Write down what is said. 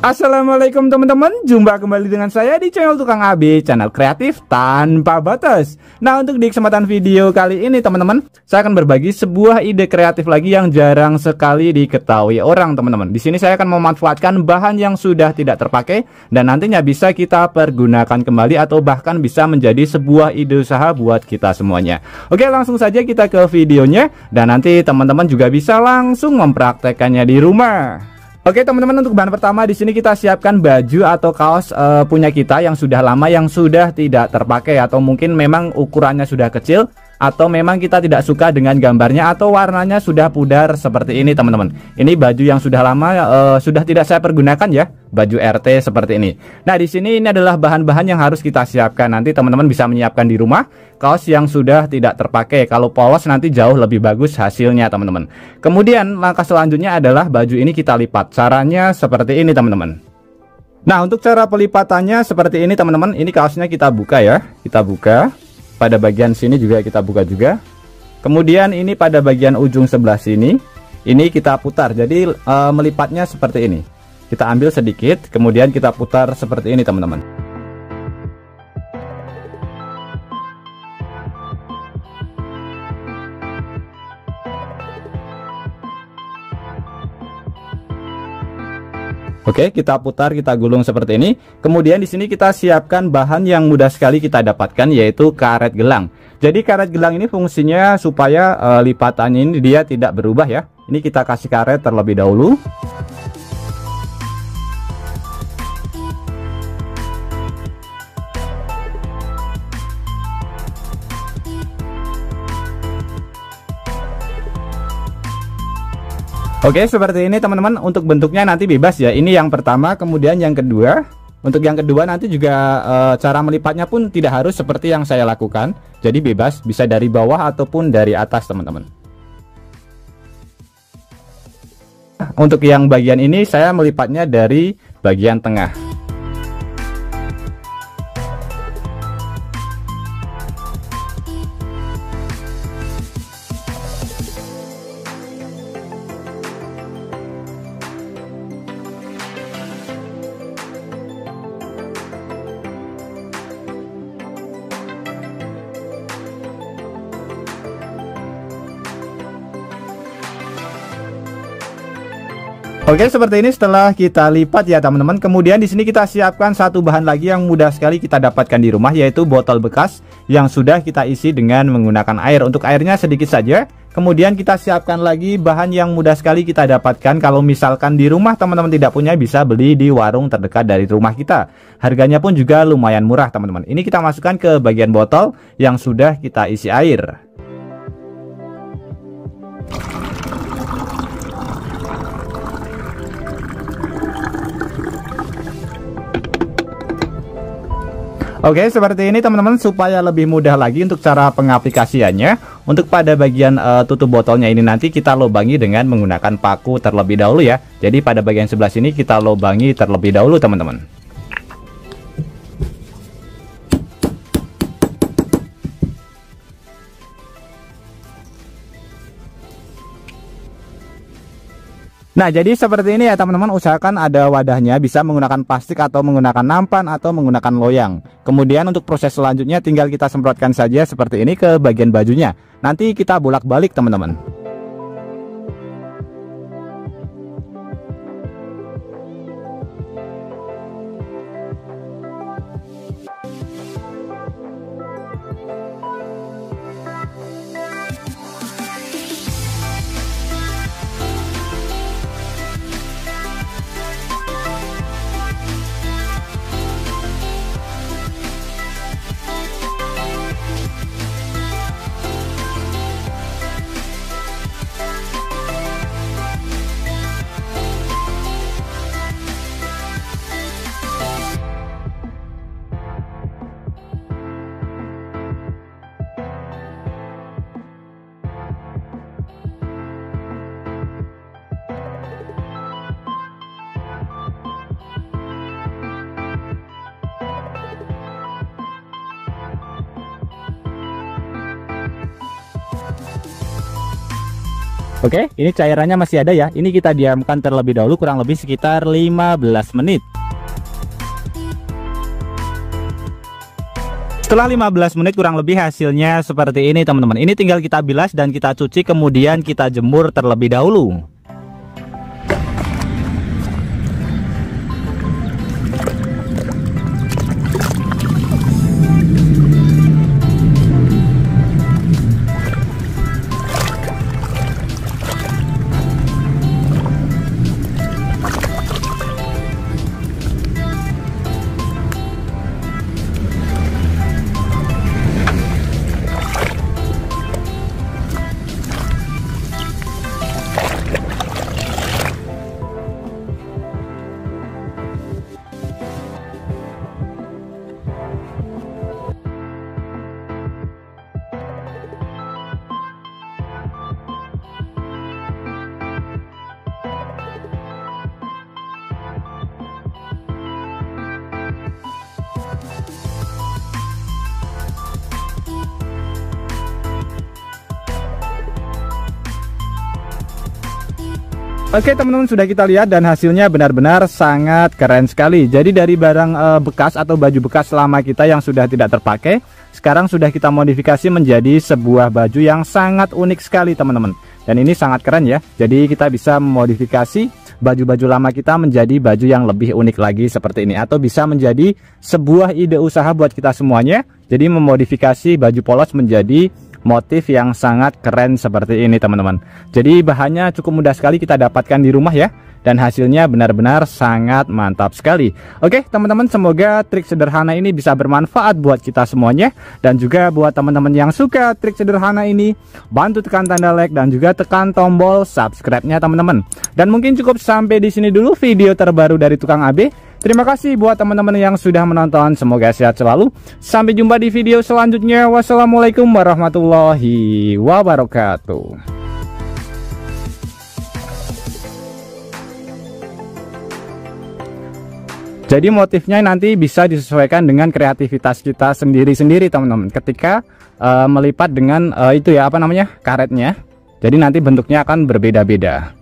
Assalamualaikum teman-teman, jumpa kembali dengan saya di channel Tukang AB, channel kreatif tanpa batas. Nah, untuk di kesempatan video kali ini teman-teman, saya akan berbagi sebuah ide kreatif lagi yang jarang sekali diketahui orang teman-teman. Di sini saya akan memanfaatkan bahan yang sudah tidak terpakai dan nantinya bisa kita pergunakan kembali atau bahkan bisa menjadi sebuah ide usaha buat kita semuanya. Oke, langsung saja kita ke videonya dan nanti teman-teman juga bisa langsung mempraktekannya di rumah. Oke teman-teman, untuk bahan pertama di sini kita siapkan baju atau kaos punya kita yang sudah lama, yang sudah tidak terpakai, atau mungkin memang ukurannya sudah kecil, atau memang kita tidak suka dengan gambarnya atau warnanya sudah pudar seperti ini teman-teman. Ini baju yang sudah lama, sudah tidak saya pergunakan ya, baju RT seperti ini. Nah, di sini ini adalah bahan-bahan yang harus kita siapkan. Nanti teman-teman bisa menyiapkan di rumah kaos yang sudah tidak terpakai. Kalau polos nanti jauh lebih bagus hasilnya teman-teman. Kemudian langkah selanjutnya adalah baju ini kita lipat. Caranya seperti ini teman-teman. Nah, untuk cara pelipatannya seperti ini teman-teman. Ini kaosnya kita buka ya. Kita buka. Pada bagian sini juga kita buka juga. Kemudian ini pada bagian ujung sebelah sini, ini kita putar. Jadi melipatnya seperti ini. Kita ambil sedikit, kemudian kita putar seperti ini teman-teman. Oke, kita putar, kita gulung seperti ini. Kemudian di sini kita siapkan bahan yang mudah sekali kita dapatkan, yaitu karet gelang. Jadi karet gelang ini fungsinya supaya lipatannya ini dia tidak berubah ya. Ini kita kasih karet terlebih dahulu. Oke, seperti ini teman-teman. Untuk bentuknya nanti bebas ya. Ini yang pertama, kemudian yang kedua. Untuk yang kedua nanti juga cara melipatnya pun tidak harus seperti yang saya lakukan. Jadi bebas, bisa dari bawah ataupun dari atas teman-teman. Untuk yang bagian ini saya melipatnya dari bagian tengah. Oke, seperti ini setelah kita lipat ya teman-teman. Kemudian di sini kita siapkan satu bahan lagi yang mudah sekali kita dapatkan di rumah, yaitu botol bekas yang sudah kita isi dengan menggunakan air. Untuk airnya sedikit saja. Kemudian kita siapkan lagi bahan yang mudah sekali kita dapatkan. Kalau misalkan di rumah teman-teman tidak punya, bisa beli di warung terdekat dari rumah kita. Harganya pun juga lumayan murah teman-teman. Ini kita masukkan ke bagian botol yang sudah kita isi air. Oke, seperti ini teman-teman, supaya lebih mudah lagi untuk cara pengaplikasiannya. Untuk pada bagian tutup botolnya ini nanti kita lubangi dengan menggunakan paku terlebih dahulu ya. Jadi pada bagian sebelah sini kita lubangi terlebih dahulu teman-teman. Nah, jadi seperti ini ya teman-teman, usahakan ada wadahnya, bisa menggunakan plastik atau menggunakan nampan atau menggunakan loyang. Kemudian untuk proses selanjutnya tinggal kita semprotkan saja seperti ini ke bagian bajunya. Nanti kita bolak-balik teman-teman. Oke, ini cairannya masih ada ya. Ini kita diamkan terlebih dahulu kurang lebih sekitar 15 menit. Setelah 15 menit kurang lebih hasilnya seperti ini teman-teman. Ini tinggal kita bilas dan kita cuci, kemudian kita jemur terlebih dahulu. Oke teman-teman, sudah kita lihat dan hasilnya benar-benar sangat keren sekali. Jadi dari barang bekas atau baju bekas lama kita yang sudah tidak terpakai, sekarang sudah kita modifikasi menjadi sebuah baju yang sangat unik sekali teman-teman. Dan ini sangat keren ya. Jadi kita bisa memodifikasi baju-baju lama kita menjadi baju yang lebih unik lagi seperti ini. Atau bisa menjadi sebuah ide usaha buat kita semuanya. Jadi memodifikasi baju polos menjadi motif yang sangat keren seperti ini teman-teman. Jadi bahannya cukup mudah sekali kita dapatkan di rumah ya, dan hasilnya benar-benar sangat mantap sekali. Oke teman-teman, semoga trik sederhana ini bisa bermanfaat buat kita semuanya. Dan juga buat teman-teman yang suka trik sederhana ini, bantu tekan tanda like dan juga tekan tombol subscribe-nya teman-teman. Dan mungkin cukup sampai di sini dulu video terbaru dari Tukang AB. Terima kasih buat teman-teman yang sudah menonton. Semoga sehat selalu. Sampai jumpa di video selanjutnya. Wassalamualaikum warahmatullahi wabarakatuh. Jadi motifnya nanti bisa disesuaikan dengan kreativitas kita sendiri-sendiri teman-teman. Ketika melipat dengan itu ya, apa namanya, karetnya. Jadi nanti bentuknya akan berbeda-beda.